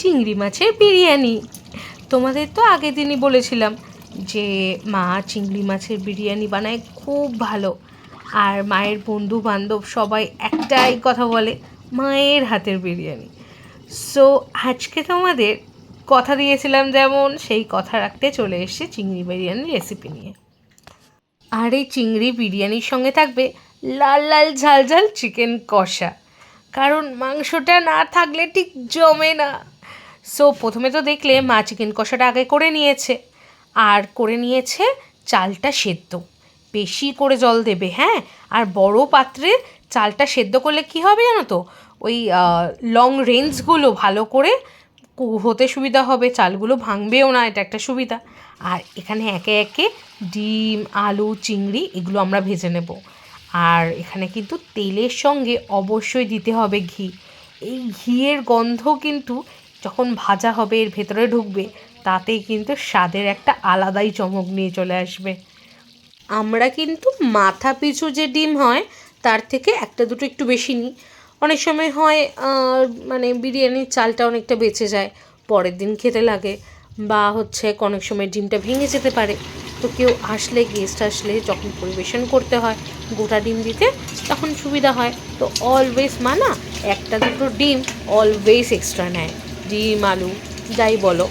চিংড়ি মাছের বিরিয়ানি। তোমাদের তো আগের দিনই বলেছিলাম যে মা চিংড়ি মাছের বিরিয়ানি বানায় খুব ভালো, আর মায়ের বন্ধু বান্ধব সবাই একটাই কথা বলে, মায়ের হাতের বিরিয়ানি। সো আজকে তোমাদের কথা দিয়েছিলাম যেমন, সেই কথা রাখতে চলে এসেছে চিংড়ি বিরিয়ানির রেসিপি নিয়ে। আর এই চিংড়ি বিরিয়ানির সঙ্গে থাকবে লাল লাল ঝাল ঝাল চিকেন কষা, কারণ মাংসটা না থাকলে ঠিক জমে না। সো প্রথমে তো দেখলে মা চিকেন কষাটা আগে করে নিয়েছে, আর করে নিয়েছে চালটা সেদ্ধ। বেশি করে জল দেবে, হ্যাঁ। আর বড় পাত্রে চালটা সেদ্ধ করলে কি হবে জানো তো, ওই লং রেঞ্জগুলো ভালো করে হতে সুবিধা হবে, চালগুলো ভাঙবেও না, এটা একটা সুবিধা। আর এখানে একে একে ডিম, আলু, চিংড়ি এগুলো আমরা ভেজে নেব। আর এখানে কিন্তু তেলের সঙ্গে অবশ্যই দিতে হবে ঘি। এই ঘিয়ের গন্ধ কিন্তু যখন ভাজা হবে এর ভেতরে ঢুকবে, তাতেই কিন্তু স্বাদের একটা আলাদাই চমক নিয়ে চলে আসবে। আমরা কিন্তু মাথা পিছু যে ডিম হয় তার থেকে একটা দুটো একটু বেশি নিই। অনেক সময় হয় মানে বিরিয়ানির চালটা অনেকটা বেঁচে যায়, পরের দিন খেতে লাগে, বা হচ্ছে অনেক সময় ডিমটা ভেঙে যেতে পারে। তো কেউ আসলে, গেস্ট আসলে যখন পরিবেশন করতে হয় গোটা ডিম দিতে, তখন সুবিধা হয়। তো অলওয়েজ মা না একটা দুটো ডিম অলওয়েজ এক্সট্রা নেয়, ডিম আলু যাই বলো।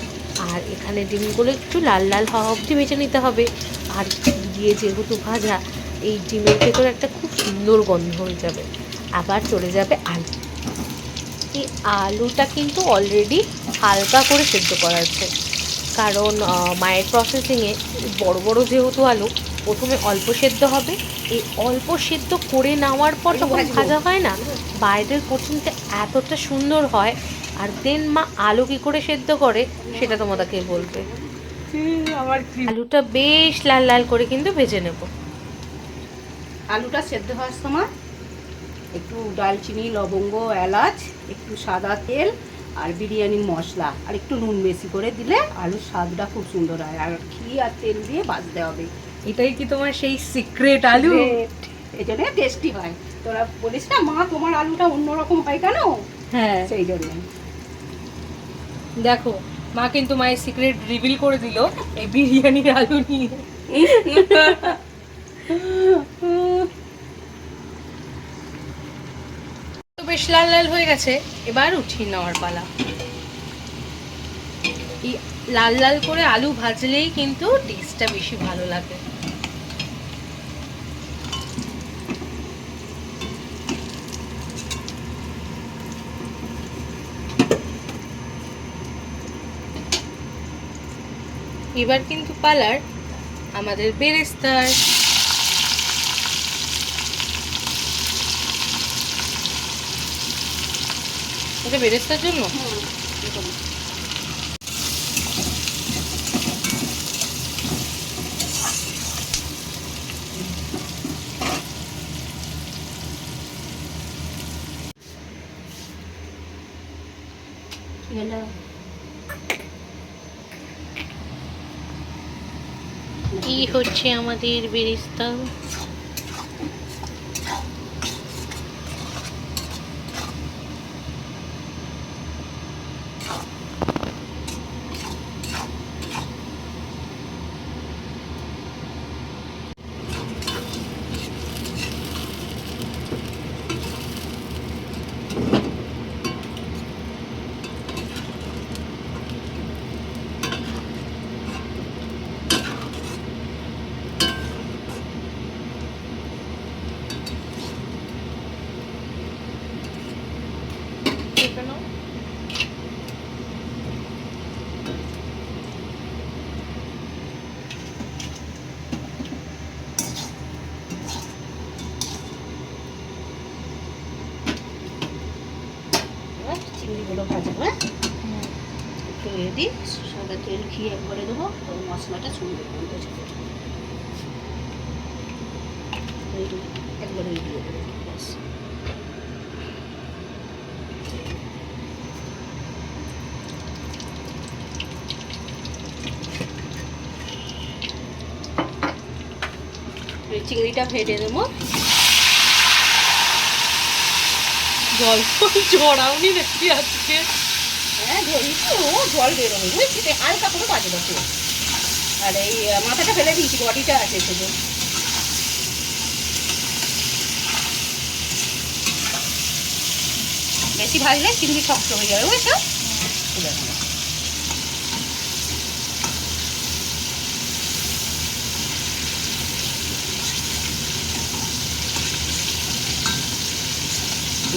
আর এখানে ডিমগুলো একটু লাল লাল হওয়া অবধি ভেজে নিতে হবে। আর দিয়ে যেহেতু ভাজা, এই ডিমের ভেতরে একটা খুব সুন্দর গন্ধ হয়ে যাবে। আবার চলে যাবে আলু। এই আলুটা কিন্তু অলরেডি হালকা করে সেদ্ধ করা আছে, কারণ মায়ের প্রসেসিংয়ে বড় বড় যেহেতু আলু, প্রথমে অল্প সেদ্ধ হবে। এই অল্প সেদ্ধ করে নেওয়ার পর যখন ভাজা হয় না, বাইরের কোচিংটা এতটা সুন্দর হয়। আর দেন মা আলু কী করে সেদ্ধ করে সেটা তোমাদেরকে বলবে। আলুটা বেশ লাল লাল করে কিন্তু ভেজে নেব। আলুটা সেদ্ধ হওয়ার সময় একটু দারচিনি, লবঙ্গ, এলাচ, একটু সাদা তেল আর বিরিয়ানির মশলা আর একটু নুন বেশি করে দিলে আলুর স্বাদটা খুব সুন্দর হয়। আর ঘি আর তেল দিয়ে ভাজতে হবে। এটাই কি তোমার সেই সিক্রেট আলু? এই জন্য টেস্টি হয়। তোরা বলিস না মা তোমার আলুটা অন্যরকম হয় কেন? হ্যাঁ, সেই জন্য। দেখো মা কিন্তু মায়ের সিক্রেট রিভিল করে দিল এই বিরিয়ানির আলু নিয়ে। তো বেশ লাল লাল হয়ে গেছে, এবার উঠিয়ে নেওয়ার পালা। এই লাল লাল করে আলু ভাজলেই কিন্তু টেস্টটা বেশি ভালো লাগে। এবার কিন্তু পালার আমাদের বেরেস্তার। এটা বেরেস্তার জন্য কি হচ্ছে আমাদের বেরেস্তা। চিংড়িগুলো ভাজবো, একটু রেডি সাদা তেল ঘি একবারে দেবো, তো মশলাটা সুন্দর গন্ধ ছাড়বে। একবারে দিয়ে দেবো ব্যাস। চিংড়িটা ভেজে দেবো। জল জড়াওনি নাকি আজকে? হ্যাঁ একটু জল বেরোবে বুঝছি, হালকা করে বাজবে তো। আর এই মাথাটা ফেলে দিয়েছি, বডিটা আছে শুধু। বেশি ভাজলে চিংড়ি শক্ত হয়ে যাবে বুঝছো।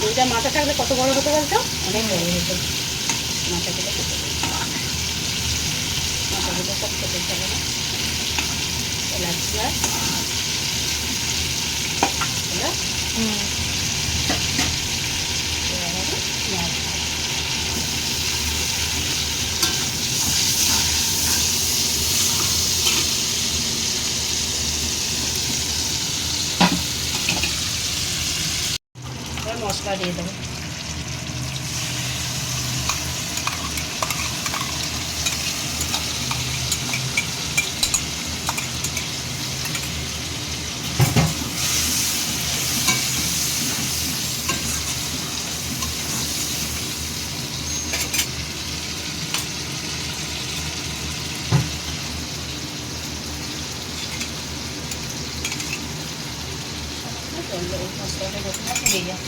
দুইটা মাথা থাকলে কত বড় হতে বলতো, অনেক বড় হতো। মাথাগুলো মাথাগুলো সব খেতে চলে না। এলাচ পেঁয়াজ মশলা দিয়ে দেবো। মশলাটা যতটা পুড়ে যায়।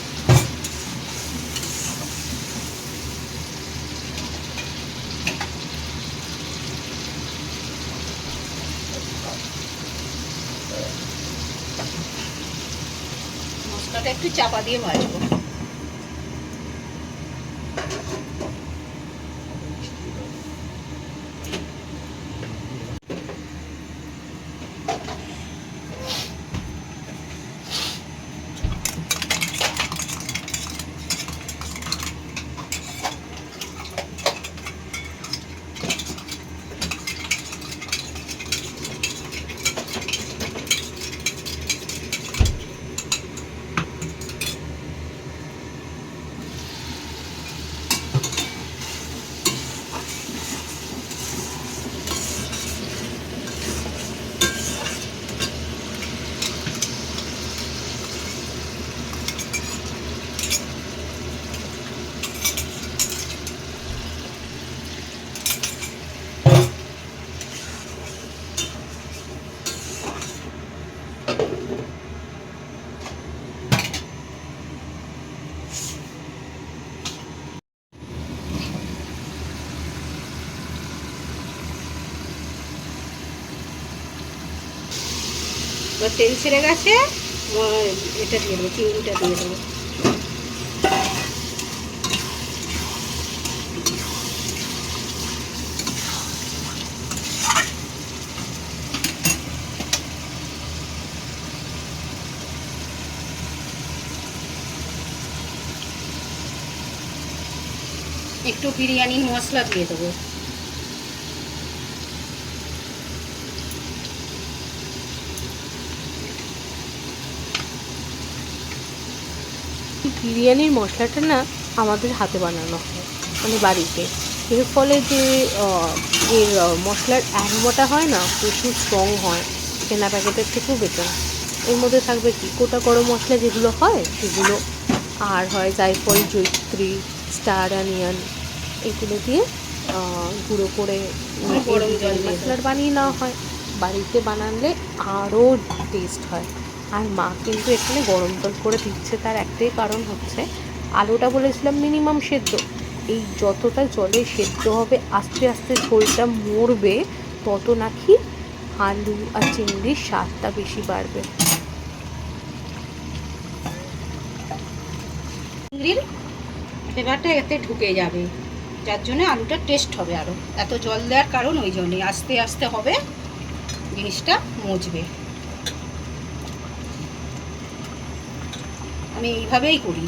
মশলাটা একটু চাপা দিয়ে ভাজবো। এবার তেল ছেড়ে গেছে, এটা দিয়ে দেবো, চিংড়িটা দিয়ে দেবো। একটু বিরিয়ানির মশলা দিয়ে দেবো। বিরিয়ানির মশলাটা না আমাদের হাতে বানানো হয়, মানে বাড়িতে। এর ফলে যে এর মশলার অ্যারোমাটা হয় না, প্রচুর স্ট্রং হয়, কেনা প্যাকেটের থেকেও বেটার। এর মধ্যে থাকবে কি গোটা গরম মশলা যেগুলো হয় সেগুলো, আর হয় জায়ফল, জয়িত্রী, স্টার অনিয়ন, এগুলো দিয়ে গুঁড়ো করে গরম জল মশলার বানিয়ে নেওয়া হয়। বাড়িতে বানালে আরও টেস্ট হয়। আর মা কিন্তু এখানে গরম জল করে দিচ্ছে, তার একটাই কারণ হচ্ছে আলুটা বলেছিলাম মিনিমাম সেদ্ধ, এই যতটা জলে সেদ্ধ হবে আস্তে আস্তে ঝোলটা মরবে, তত নাকি আলু আর চিংড়ির স্বাদটা বেশি বাড়বে। চিংড়ির ফ্লেভারটা এতে ঢুকে যাবে, যার জন্য আলুটা টেস্ট হবে আরও। এত জল দেওয়ার কারণ ওই জন্যই, আস্তে আস্তে হবে, জিনিসটা মজবে। আমি এইভাবেই করি।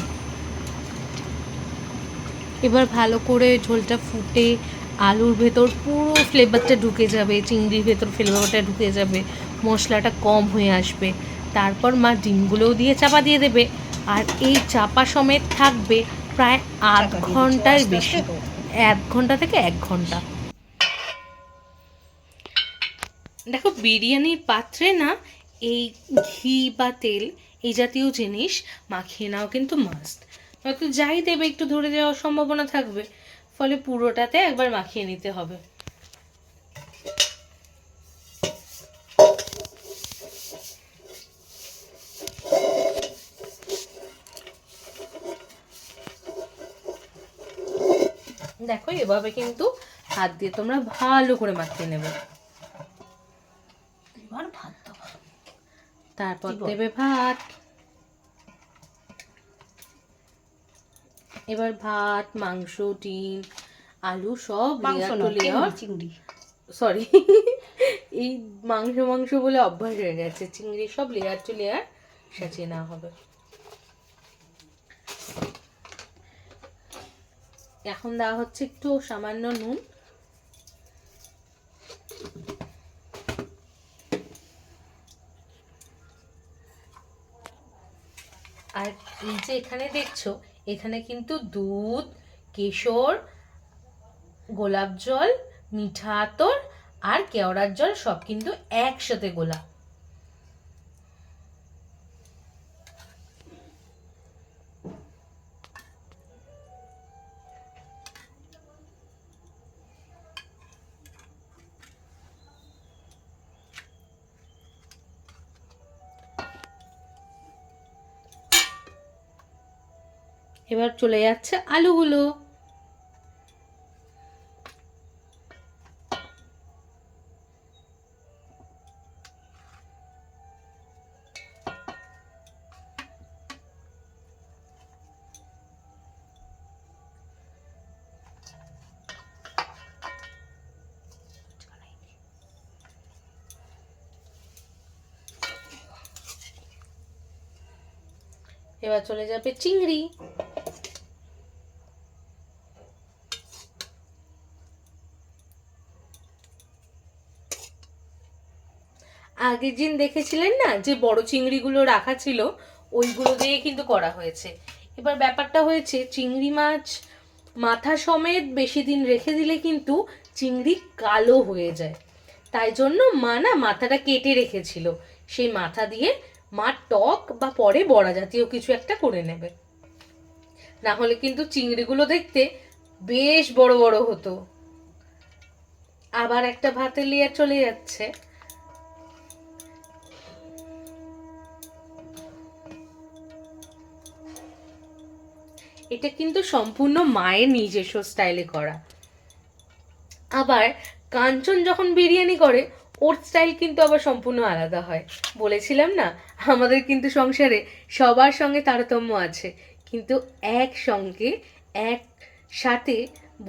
এবার ভালো করে ঝোলটা ফুটে আলুর ভেতর পুরো ফ্লেভারটা ঢুকে যাবে, চিংড়ির ভেতর ফ্লেভারটা ঢুকে যাবে, মশলাটা কম হয়ে আসবে। তারপর মা ডিমগুলোও দিয়ে চাপা দিয়ে দেবে, আর এই চাপা সমেত থাকবে প্রায় আধ ঘন্টার বেশি, 1 ঘন্টা থেকে 1 ঘন্টা। দেখো, বিরিয়ানির পাত্রে না এই ঘি বা তেল এই জাতীয় জিনিস মাখিয়ে নেওয়া কিন্তু মাস্ট, হয়তো যাই দেবে একটু ধরে যাওয়ার সম্ভাবনা থাকবে। ফলে পুরোটাতে একবার মাখিয়ে নিতে হবে। দেখো এভাবে কিন্তু হাত দিয়ে তোমরা ভালো করে মাখিয়ে নেবে। এবার ভাত দেবো, তারপর দেবে ভাত। এবার ভাত, মাংস, ডিম, আলু সব লেয়ার টু লেয়ার, চিংড়ি সরি এই মাংস বলে অভ্যাস হয়ে গেছে, চিংড়ি সব লেয়ার টু লেয়ার সাজিয়ে নেওয়া হবে। এখন দেওয়া হচ্ছে একটু সামান্য নুন, আর এই যে এখানে দেখছো এখানে কিন্তু দুধ, কেশর, গোলাপ জল, মিঠা আতর আর কেওড়ার জল সব কিন্তু একসাথে গোলা। এবার চলে যাচ্ছে আলুগুলো। এবার চলে যাবে চিংড়ি। আগের দিন দেখেছিলেন না যে বড় চিংড়িগুলো রাখা ছিল, ওইগুলো দিয়ে কিন্তু করা হয়েছে। এবার ব্যাপারটা হয়েছে চিংড়ি মাছ মাথা সমেত বেশি দিন রেখে দিলে কিন্তু চিংড়ি কালো হয়ে যায়, তাই জন্য মা না মাথাটা কেটে রেখেছিল। সেই মাথা দিয়ে মা টক বা পরে বড়া জাতীয় কিছু একটা করে নেবে, না হলে কিন্তু চিংড়িগুলো দেখতে বেশ বড় বড় হতো। আবার একটা ভাতের লেয়ার চলে যাচ্ছে। এটা কিন্তু সম্পূর্ণ মায়ের নিজস্ব স্টাইলে করা। আবার কাঞ্চন যখন বিরিয়ানি করে ওর স্টাইল কিন্তু আবার সম্পূর্ণ আলাদা হয়। বলেছিলাম না আমাদের কিন্তু সংসারে সবার সঙ্গে তারতম্য আছে, কিন্তু একসঙ্গে একসাথে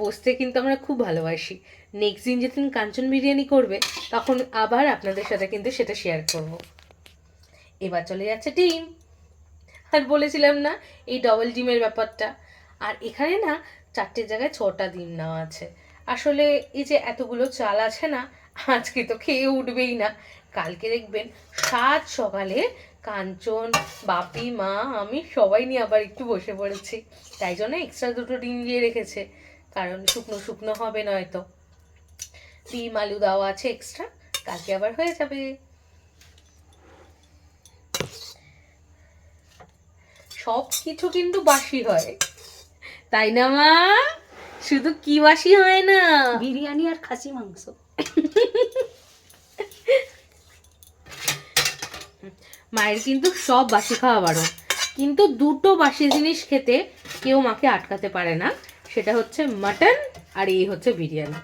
বসতে কিন্তু আমরা খুব ভালোবাসি। নেক্সট দিন যেদিন কাঞ্চন বিরিয়ানি করবে তখন আবার আপনাদের সাথে কিন্তু সেটা শেয়ার করব। এবার চলে যাচ্ছে ডিম। আর বলেছিলাম না এই ডবল ডিমের ব্যাপারটা, আর এখানে না 4টের জায়গায় 6টা ডিম নেওয়া আছে। আসলে এই যে এতগুলো চাল আছে না, আজকে তো খেয়ে উঠবেই না। কালকে দেখবেন সাত সকালে কাঞ্চন, বাপি, মা, আমি সবাই নিয়ে আবার একটু বসে পড়েছি, তাই জন্য এক্সট্রা 2টো ডিম দিয়ে রেখেছে, কারণ শুকনো শুকনো হবে নয়তো। ডিম আলু দেওয়া আছে এক্সট্রা, কালকে আবার হয়ে যাবে। সব কিছু কিন্তু বাসি হয়, তাই না মা? শুধু কি বাসি হয় না, বিরিয়ানি আর খাসি মাংস। মায়ের কিন্তু সব বাসি খাওয়া বারণ, কিন্তু 2টো বাসি জিনিস খেতে কেউ মাকে আটকাতে পারে না, সেটা হচ্ছে মাটন আর এই হচ্ছে বিরিয়ানি।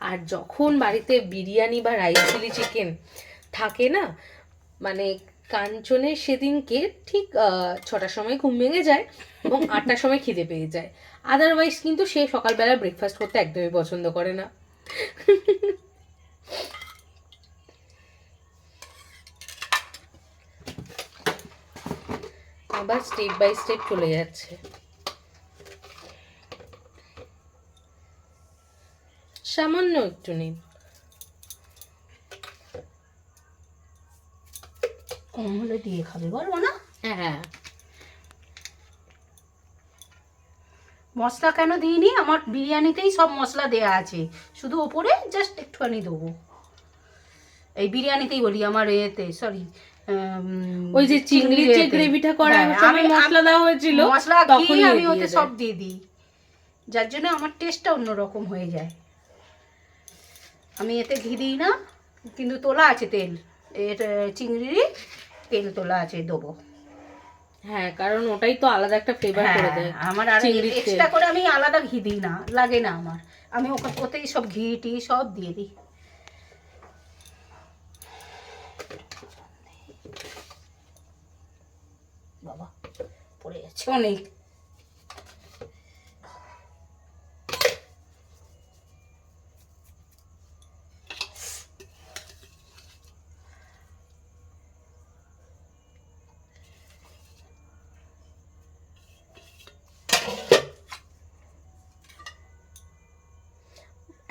আর যখন বাড়িতে বিরিয়ানি বা রাইস চিলি চিকেন থাকে না, মানে কাঞ্চনের সেদিনকে ঠিক 6টার সময় ঘুম ভেঙে যায় এবং 8টার সময় খিদে পেয়ে যায়। আদারওয়াইজ কিন্তু সে সকালবেলা ব্রেকফাস্ট করতে একদমই পছন্দ করে না। আবার স্টেপ বাই স্টেপ চলে যাচ্ছে। সামান্য একটু নিন, কম হলে দিয়ে খাবে বলবো না। হ্যাঁ মশলা কেন দিইনি, আমার বিরিয়ানিতেই সব মশলা দেয়া আছে, শুধু ওপরে জাস্ট একটুখানি দেবো। এই বিরিয়ানিতেই বলি, আমার এতে সরি ওই যে চিংড়ির যে গ্রেভিটা করার সময় মশলা দেওয়া হয়েছিল মশলা তখনই আমি ওতে সব দিয়ে দিই। যার জন্য আমার টেস্টটা অন্যরকম হয়ে যায়। আমি এতে ঘি দিই না, কিন্তু তোলা আছে তেল, এর চিংড়িরই তেল তোলা আছে, দেবো। হ্যাঁ, কারণ ওটাই তো আলাদা একটা ফ্লেভার করে দেয়। আমার আর চিংড়ির তেল। এক্সট্রা করে আমি আলাদা ঘি দিই না, লাগে না আমার। আমি ওতেই সব ঘি টি সব দিয়ে দিই। বাবা পড়ে যাচ্ছে অনেক।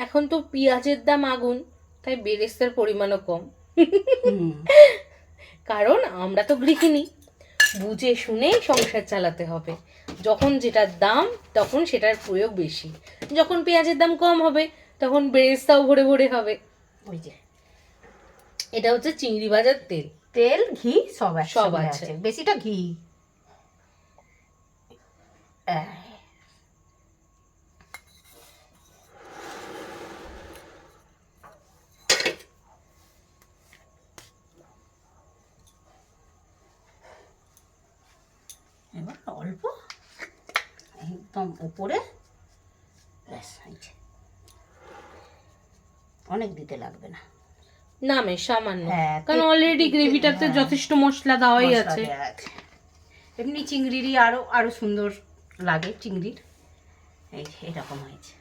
এখন তো পেঁয়াজের দাম আগুন, তাই বেরেস্তার পরিমাণও কম। কারণ আমরা তো গৃহিণী, বুঝে শুনে সংসার চালাতে হবে। যখন যেটার দাম তখন সেটার প্রয়োগ বেশি, যখন পেঁয়াজের দাম কম হবে তখন বেরেস্তাও ভরে ভরে হবে। ওই যে এটা হচ্ছে চিংড়ি ভাজার তেল, তেল ঘি সব সব আছে, আছে। বেশিটা ঘি। এবার অল্প একদম উপরে, ব্যাস, অনেক দিতে লাগবে না, নামে সামান্য। হ্যাঁ, কারণ অলরেডি গ্রেভিটাতে হ্যাঁ, যথেষ্ট মশলা দেওয়াই মশলা আছে। দেয়া আছে। এমনি চিংড়িরই আরো আরো সুন্দর লাগে চিংড়ির। এই যে এরকম হয়েছে,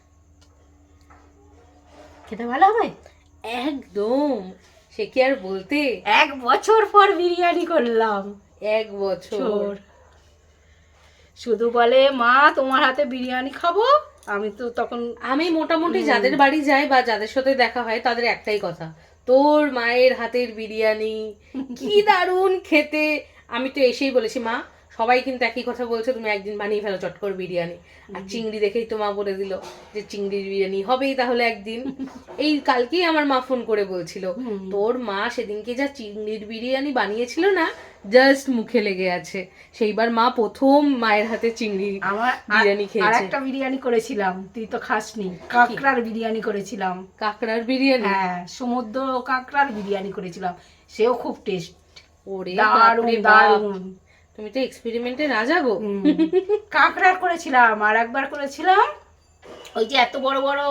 খেতে ভালো হবে একদম, সে কি আর বলতে। 1 বছর পর বিরিয়ানি করলাম। 1 বছর। শুধু বলে মা তোমার হাতে বিরিয়ানি খাবো। আমি তো তখন আমি মোটামুটি যাদের বাড়ি যাই বা যাদের সাথে দেখা হয় তাদের একটাই কথা, তোর মায়ের হাতের বিরিয়ানি কি দারুণ খেতে। আমি তো এসেই বলেছি, মা সবাই কিন্তু একই কথা বলছে, তুমি একদিন বানিয়ে ফেলো চট করে বিরিয়ানি। আর চিংড়ি দেখেই তো মা বলে দিল যে চিংড়ির বিরিয়ানি হবেই তাহলে একদিন। এই কালকেই আমার মা ফোন করে বলছিল, তোর মা সেদিনকে যা চিংড়ির বিরিয়ানি বানিয়েছিল না, জাস্ট মুখে লেগে আছে। সেইবার মা প্রথম মায়ের হাতে চিংড়ি বিরিয়ানি খেয়েছে। আর একটা বিরিয়ানি করেছিলাম, তুই তো খাসনি, কাঁকড়ার বিরিয়ানি করেছিলাম। কাঁকড়ার বিরিয়ানি? হ্যাঁ, সমুদ্র কাঁকড়ার বিরিয়ানি করেছিলাম, সেও খুব টেস্ট। ওরে দারুণ দারুণ। তুমি তো এক্সপেরিমেন্টে রাজা গো। কাঁকড়ার করেছিলাম, আর একবার করেছিলাম ওই যে এত বড় বড়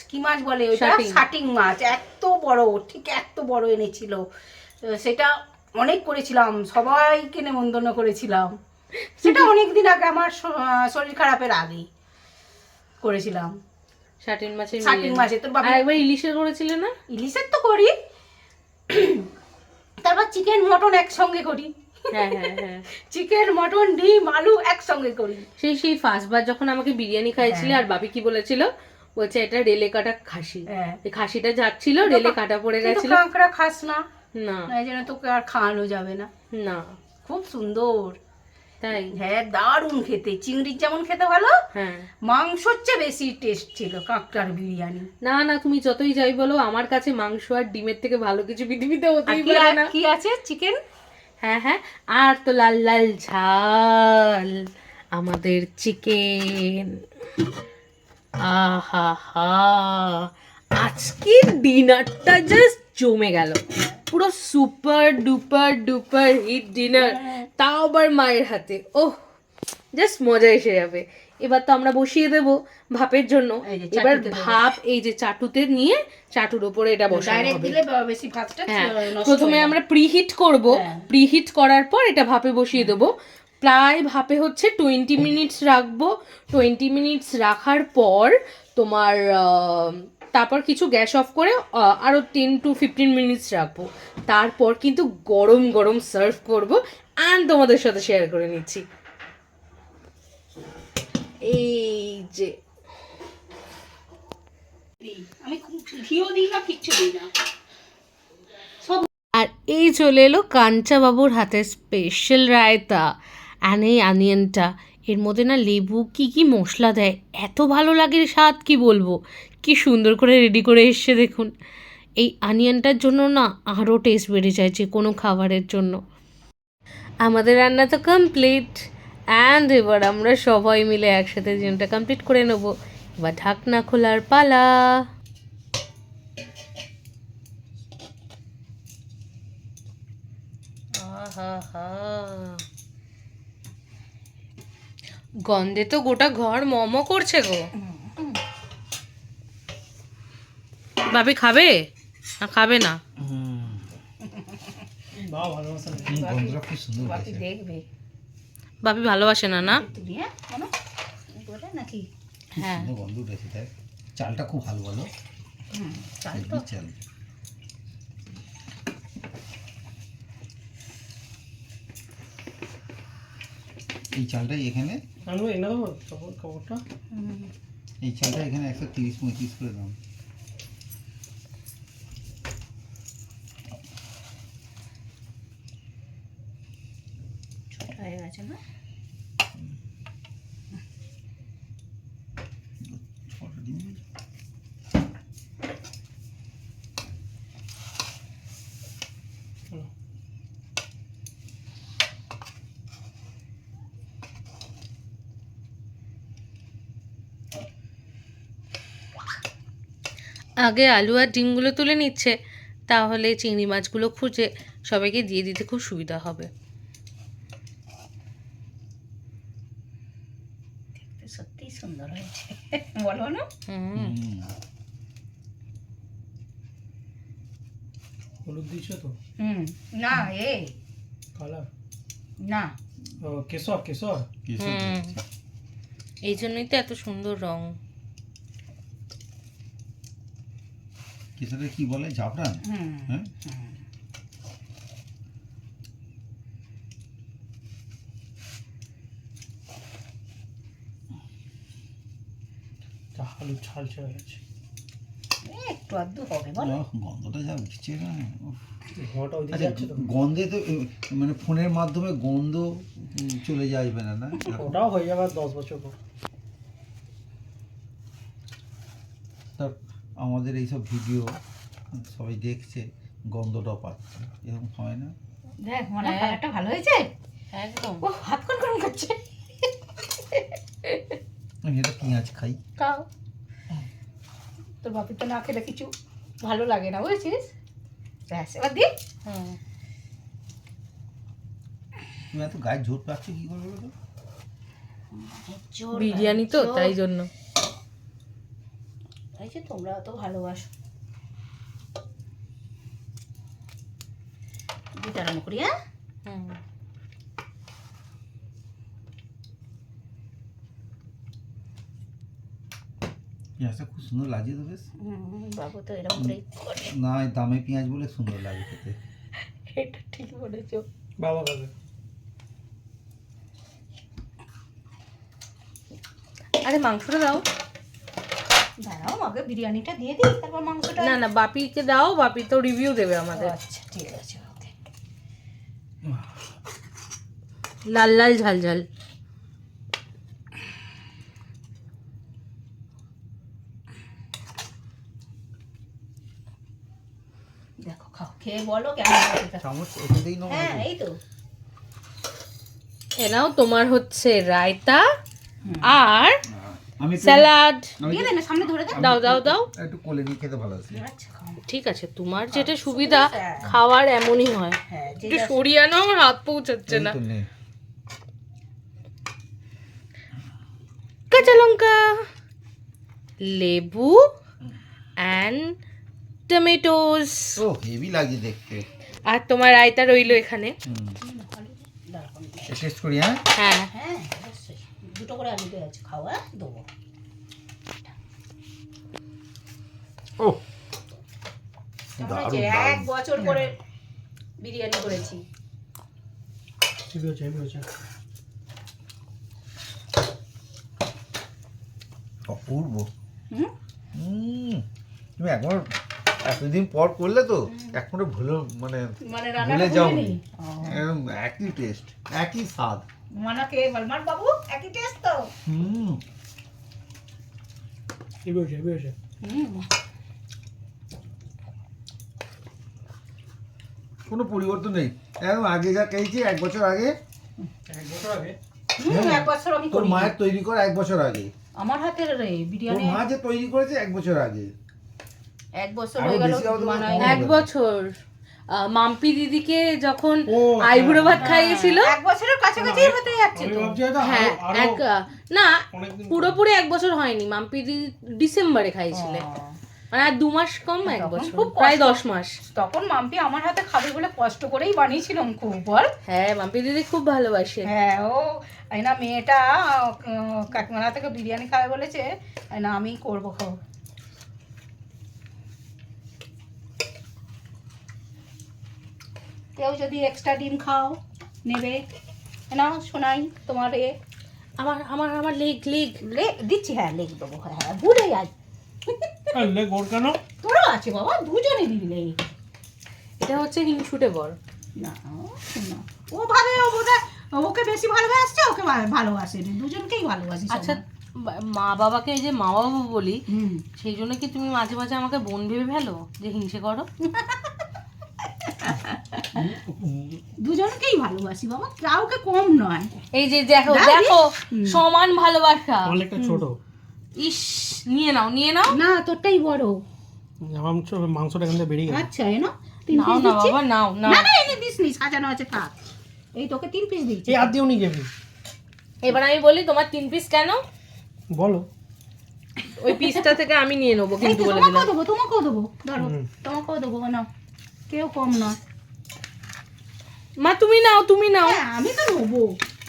কি মাছ বলে ওইটা, শাটিং মাছ, এত বড়, ঠিক এত বড় এনেছিল। সেটা অনেক করেছিলাম, সবাইকে নেমন্তন্ন করেছিলাম। সেটা অনেক দিন আগে, আমার শরীর খারাপের আগে করেছিলাম। শাটিং মাছের তোর বাবা একবার ইলিশের করেছিলে না? ইলিশের তো করি, তারপর চিকেন মটন একসঙ্গে করি। হ্যাঁ হ্যাঁ হ্যাঁ, চিকেন মটন ডিম আলু একসঙ্গে করি। সেই ফার্স্ট বার যখন আমাকে বিরিয়ানি খাইছিলে, আর বাপি কি বলেছিল, বলছে এটা রেলে কাটা খাসি। এই খাসিটা যাচ্ছিল, রেলে কাটা পড়ে গেছিল। কাঁকড়া খাস না? না, এই জন্য তোকে আর খাওয়ানো যাবে না। না, খুব সুন্দর। তাই? হ্যাঁ, দারুণ খেতে। চিংড়ির যেমন খেতে ভালো, হ্যাঁ, মাংসর চেয়ে বেশি টেস্ট ছিল কাঁকড়ার বিরিয়ানি। না না, তুমি যতই যাই বলো, আমার কাছে মাংস আর ডিমের থেকে ভালো কিছু পৃথিবীতে হতেই পারে না। কি আছে? চিকেন। হ্যাঁ হ্যাঁ, আর তো লাল লাল ঝাল আমাদের চিকেন। আহা হা, আজকের ডিনারটা জাস্ট জমে গেল, পুরো super duper duper hit dinner, তাও আবার মায়ের হাতে। ওহ, জাস্ট মজা এসে যাবে। এবার তো আমরা বসিয়ে দেব ভাপের জন্য। এবার ভাপ এই যে চাটুতে নিয়ে চাটুর উপরে এটা বসানো হবে। হ্যাঁ, প্রথমে আমরা প্রিহিট করব, প্রিহিট করার পর এটা ভাপে বসিয়ে দেবো। প্রায় ভাপে হচ্ছে 20 মিনিটস রাখবো। 20 মিনিটস রাখার পর তোমার তারপর কিছু গ্যাস অফ করে আরও 10 to 15 মিনিটস রাখবো। তারপর কিন্তু গরম গরম সার্ভ করবো, আর তোমাদের সাথে শেয়ার করে নিচ্ছি। এই যে আমি ঘিও দিই না, কিচ্ছু দিই না। আর এই চলে এলো কাঞ্চা বাবুর হাতে স্পেশাল রায়তা, অ্যান্ড এই অনিয়নটা, এর মধ্যে না লেবু কি কি মশলা দেয়, এত ভালো লাগে স্বাদ কি বলবো। কি সুন্দর করে রেডি করে এসছে দেখুন। এই অনিয়নটার জন্য না আরও টেস্ট বেড়ে যায় যে কোনো খাবারের জন্য। আমাদের রান্না তো কমপ্লিট, অ্যান্ড এবার আমরা সবাই মিলে একসাথে ডিমটা কমপ্লিট করে নেব। এবার ঢাকনা খোলার পালা। আহা, গন্ধে তো গোটা ঘর মম করছে গো। ভাবি খাবে না খাবে না? গন্ধটা খুব সুন্দর বাপি হয়েছে। দেখবে ভাবি ভালোবাসে না না? তুলি, হ্যাঁ কোনো বলে নাকি? খুব হ্যাঁ। সুন্দর গন্ধ উঠেছে তাই। চালটা খুব ভালো বলো। চাল তো হেভি চাল। এই চালটাই এখানে, আনবো এনে দেবো কাপড়টা। এই চালটা এখানে 130-35 করে দাম। ছোট হয়ে গেছে না? ছটা ডিম। আগে আলু আর ডিমগুলো তুলে নিচ্ছে, তাহলে চিংড়ি মাছগুলো খুঁজে সবাইকে দিয়ে দিতে খুব সুবিধা হবে। দেখতে সত্যিই সুন্দর হয়েছে বলো না? হুম। হলুদ দিয়েছো তো? না এই কালার না কেশর কেশর। কেশর হুম। দিচ্ছি। এই জন্যই তো এত সুন্দর রং। কেশরটা কি বলে, জাফরান? হ্যাঁ। আলু ছাল ছেড়ে গেছে। একটু আধটু হবে বলো। গন্ধটা যা উঠছে না, উফ। ঘরটা ওইদিকে আচ্ছা, যাচ্ছে তো। গন্ধে তো মানে ফোনের মাধ্যমে গন্ধ চলে যাবে না না? ওটাও হয়ে যাবে আর 10 বছর পর। তা আমাদের এইসব ভিডিও সবাই দেখছে, গন্ধটাও পাচ্ছে, এরকম হয় না? দেখ মানে হ্যাঁ। কালারটা ভালো হয়েছে। একদম। ও হাত কনকন করছে। আমি এটা পেঁয়াজ খাই। খাও। তোর বাপির তো না খেলে কিছু ভালো লাগে না বুঝেছিস? ব্যাস এবার দি। হুম। তুমি এত গায়ে জোর পাচ্ছ কি করে বলো তো? বিরিয়ানি তো তাই জন্য। এই যে তোমরা তো ভালোবাসো। দিতে আরম্ভ করি, হ্যাঁ? হুম। পেঁয়াজটা খুব সুন্দর লাগছে তো বেশ। বাবু তো এরকম করেই করে। না, এই দামে পেঁয়াজ বলে সুন্দর লাগে খেতে। এটা ঠিক বলেছো। বাবা খাবে। আরে মাংসটা দাও। দাঁড়াও আগে বিরিয়ানিটা দিয়ে দিই তারপর মাংসটা। না না, বাপিকে দাও, বাপি তো রিভিউ দেবে আমাদের। আচ্ছা ঠিক আছে ওকে। লাল লাল ঝাল ঝাল। দেখো খাও, খেয়ে বলো কেমন হয়েছে। চামচ এখান থেকেই নাও হ্যাঁ নাকি? এই তো। এ নাও, তোমার হচ্ছে রায়তা আর আমি একটু- স্যালাড। আমি দিয়ে দে না, সামনে ধরে দে। দাও দাও দাও। একটু কোলে নিয়ে খেতে ভালোবাসি। আচ্ছা খাও। ঠিক আছে, তোমার যেটা সুবিধা, সুবিধা। খাওয়ার এমনই হয়। হ্যাঁ যে একটু সরিয়ে আনো, আমার হাত পৌঁছাচ্ছে না। এই তো নে। কাঁচা লঙ্কা, লেবু অ্যান্ড টমেটোস। ও হেভি লাগে দেখতে। আর তোমার রায়তা রইলো এখানে। টেস্ট করি, হ্যাঁ? হ্যাঁ, হ্যাঁ অবশ্যই দুটো করে আলু দিয়ে আছে, খাওয়া দেবো। ও কেমন হয়েছে? দারুণ দারুণ। 1 বছর করে বিরিয়ানি করেছি। হেভি হচ্ছে হেভি হচ্ছে। অপূর্ব। হুম তুমি একবার এতদিন পর করলে তো একবারে ভুলে মানে মানে ভুলে রান্নাটা যাওনি। ভুলিনি? একদম একই টেস্ট, একই স্বাদ। মানাকে বলমান বাবু একই টেস্ট তো। হুম। হেভি হচ্ছে হেভি হচ্ছে। কোনো পরিবর্তন নেই, একদম আগে যা খেয়েছি 1 বছর আগে। 1 বছর আগে এক বছর আমি তোর করি। মায়ের তৈরি করা 1 বছর আগে। আমার হাতের রে তোর বিরিয়ানি মা যে তৈরি করেছে 1 বছর আগে। 1 বছর আরো হয়ে গেল বেশি হবে তো বানাই কম না। 1 বছর মাম্পি দিদিকে যখন ও, আইবুড়ো ভাত হ্যাঁ, খাইয়েছিল 1 বছরের কাছাকাছি হতে যাচ্ছে আমি তো। ভাবছি হয়তো হ্যাঁ আরো এক না অনেকদিন পুরোপুরি 1 বছর হয়নি, মাম্পি দিদি ডিসেম্বরে খাইছিলে, মানে আর 2 মাস কম 1 তখন বছর, খুব প্রায় কষ্ট। 10 মাস। তখন মাম্পি আমার হাতে খাবে বলে কষ্ট করেই বানিয়েছিলাম খুব বল। হ্যাঁ মাম্পি দিদি খুব ভালোবাসে। হ্যাঁ ও এই না মেয়েটা কাকিমারা থেকে বিরিয়ানি খাবে বলেছে, এই না আমি করবো খাবো। কেউ যদি এক্সট্রা ডিম খাও নেবে না শোনাই তোমার আমার আমার আমার লেগ লেগ দিচ্ছি। হ্যাঁ লেগে দেবো, হ্যাঁ হ্যাঁ ভুলে যাই। লেগ ওর কেন? তোরও আছে বাবা, দুজনে দিলে। এটা হচ্ছে হিংসুটে বর। না না, ও ভাবে ও বোধহয় ওকে বেশি ভালোবাসছে, ওকে ভালোবাসে নি, দুজনকেই ভালোবাসি। আচ্ছা মা বাবাকে এই যে মা বাবা বলি, হুম, সেই জন্য কি তুমি মাঝে মাঝে আমাকে বোন ভেবে ফেলো যে হিংসে করো? দুজনকেই ভালোবাসি বাবা, কাউকে কম নয়। এই যে দেখো দাদি? দেখো হুম। সমান ভালোবাসা। আমার লেগটা ছোট। ইস নিয়ে নাও নিয়ে নাও। না তোরটাই বড়। আমার মাংসটা এখান থেকে বেরিয়ে গেছে। আচ্ছা এনো 3 নাও পিস না দিচ্ছি। বাবা নাও না নাও। না এনে দিস নি, সাজানো আছে থাক। এই তোকে 3 পিস দিচ্ছি। এই আর দিও নি যাবি। এবার আমি বলি তোমার 3 পিস কেন? বলো। ওই পিসটা থেকে আমি নিয়ে নেবো এই কিন্তু তো বলে তোমাকেও দিলাম। দেবো, তোমাকেও দেবো, ধরো হুম। তোমাকেও দেবো না, কেউ কম নয়। মা তুমি নাও তুমি নাও। হ্যাঁ আমি তো নেবো,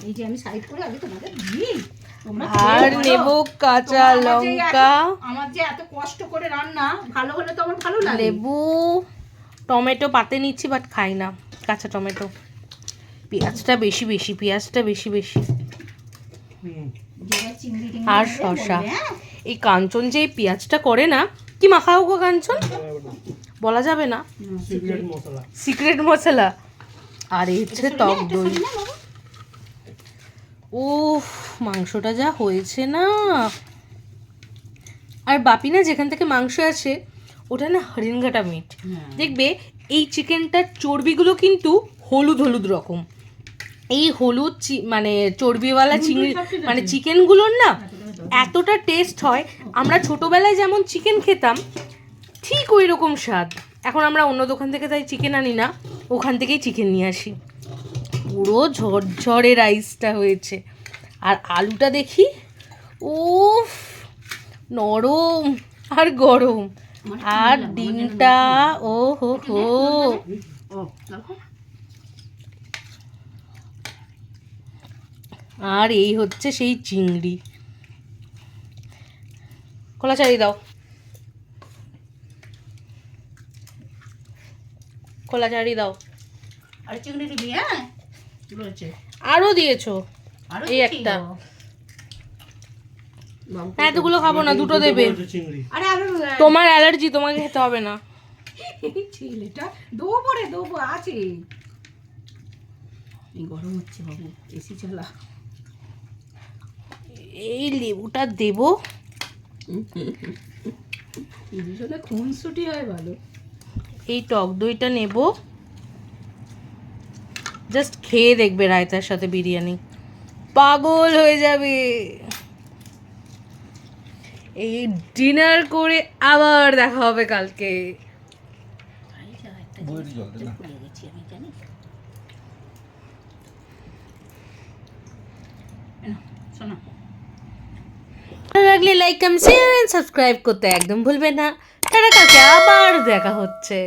এই যে আমি সাইড করে আগে তোমাদের দিই। তোমরা আর খেয়ে বলো। নেব কাঁচা তোমার আমার যে লঙ্কা, আমার যে এত কষ্ট করে রান্না ভালো হলে তো আমার ভালো লাগে। লেবু, টমেটো পাতে নিচ্ছি বাট খাই না কাঁচা টমেটো, পেঁয়াজটা বেশি বেশি, পেঁয়াজটা বেশি বেশি, যেটা চিংড়ি টিংড়ি আর হবে শসা। বলবে, হ্যাঁ? এই কাঞ্চন যে এই পেঁয়াজটা করে না, কি মাখাও গো কাঞ্চন? বলা যাবে না, সিক্রেট মশলা। সিক্রেট মশলা। আর এই হচ্ছে টক দই। সরিয়ে নে বাবা। উফ মাংসটা যা হয়েছে না। আর বাপি না যেখান থেকে মাংস আছে ওটা না হরিণঘাটা মিট। দেখবে এই চিকেনটার চর্বিগুলো কিন্তু হলুদ হলুদ রকম, এই হলুদ মানে চর্বিওয়ালা চিংড়ি মানে চিকেনগুলোর না এতটা টেস্ট হয়। আমরা ছোটোবেলায় যেমন চিকেন খেতাম ঠিক ওই রকম স্বাদ। এখন আমরা অন্য দোকান থেকে তাই চিকেন আনি না, ওখান থেকেই চিকেন নিয়ে আসি। পুরো ঝরঝরে রাইসটা হয়েছে, আর আলুটা দেখি উফ নরম আর গরম, আর ডিমটা ও হো হো। ও দেখো আর এই হচ্ছে সেই চিংড়ি। কলা চারি দাও, কলা চারি দাও। আর চিংড়ি দিবি, হ্যাঁ বলেছে আরও দিয়েছো? আরো এই দিচ্ছি একটা। গো। বাবু, না এতগুলো খাবো না, দুটো দেবে। চিংড়ি। আরে আমি তোমার অ্যালার্জি, তোমাকে খেতে হবে না। ছেলেটা দেবো রে দেবো আছে। এই গরম হচ্ছে বাবু, এসি চালা। এই লেবুটা দেবো। দুজনে খুনসুটি হয় ভালো। এই টক দইটা নেব, জাস্ট খেয়ে দেখবে রায়তার সাথে বিরিয়ানি, পাগল হয়ে যাবে। এই ডিনার করে আবার দেখা হবে কালকে। বইয়ের জল দে না। ভুলে গেছি আমি, জানিস শোনা। ভালো লাগলে লাইক কমেন্ট শেয়ার সাবস্ক্রাইব করতে একদম ভুলবে না। তারা কালকে আবার দেখা হচ্ছে।